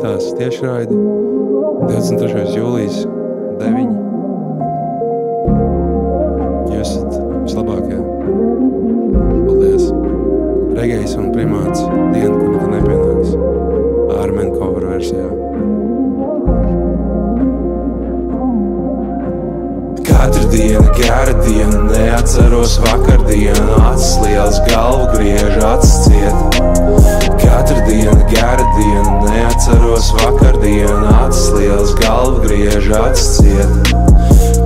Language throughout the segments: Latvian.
skatās tiešraidi 23. jūlijas 9. Jūs esat vislabākie. Paldies. Regejs un primāts diena, kur nekad nepienāks. Armen cover versijā. Katra diena, gara diena, neatceros vakardienu, acis liels, galvu griež, acis ciet. Katra diena, gara diena, neatceros vakardienu, acis liels, galvu griež, acis ciet.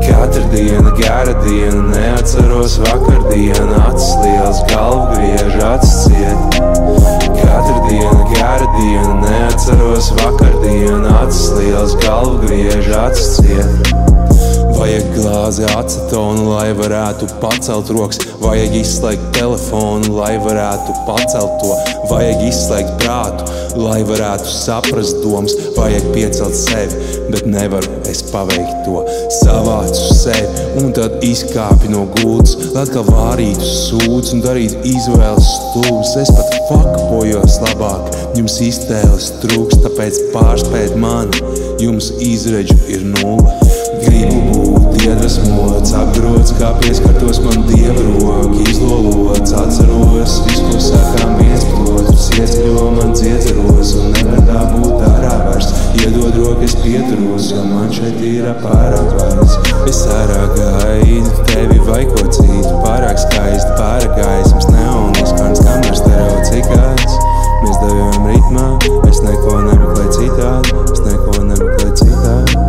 Katra diena, gara diena, neatceros vakardienu, acis liels, galvu griež, acis ciet. Katra diena, gara diena, neatceros vakardienu, acis liels, galvu griež, acis ciet. Vajag glāzi acetonu, lai varētu pacelt rokas. Vajag izslēgt telefonu, lai varētu pacelt to. Vajag izslēgt prātu, lai varētu saprast domas. Vajag piecelt sevi, bet nevaru es paveikt to. Savācu sevi un tad izkāpi no gultas, lai atkal vārītu sūdz un darītu izvēles stulbas. Es pat fakpojos labāk, jums iztēles trūks, tāpēc pārspēt mani, jums izredžu ir nulle. Gribu būt iedvesmots, apgrots, kā pieskartos man Dieva roka, izlolots, atceros, visu, ko sakām viens par otru, ieceļo man dziedzeros, un nevar tā būt ārā vairs. Iedod rokas pieturos, jo man šeit ir pārāk vairs. Es ārā gaidu tevi vai ko citu, pārāk skaisti, pārāk gaismas, neonis, kāds kameras stereocikāts. Mēs devjām ritmā, es neko nemeklēju citādi, es neko nemeklēju citādi.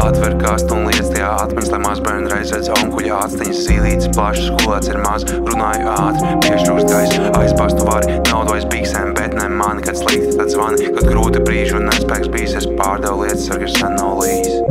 Atver kastu un liec tajā atmiņas, lai mazbērni reiz redz onkuļa atstiņas, zīlītes, plašas, skolēts ir maz, runāju ātri, piešķūst gaisu, aizbāstu vari, naudu aiz bīksēm, bet ne mani, kad slikti tad zvani, kad grūti brīži un nespēks bijis, es pārdevu lietas, sargi sen nav līs.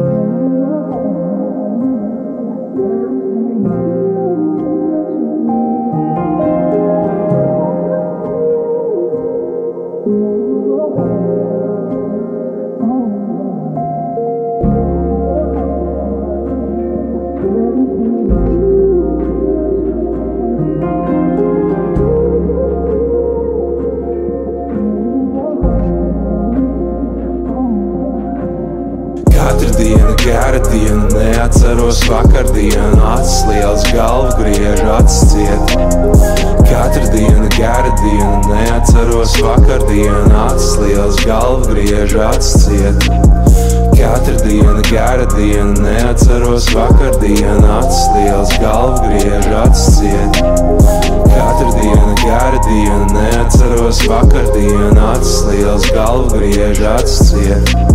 Katra diena, gara diena, neatceros vakardienu, acis liels, galvu griež, acis ciet. Katra diena, gara diena, neatceros vakardienu, acis liels, galvu griež, acis ciet. Katra diena, gara diena, neatceros vakardienu, acis liels, galvu griež, acis ciet. Katra diena, gara diena, neatceros vakardienu, acis liels, galvu griež, acis ciet.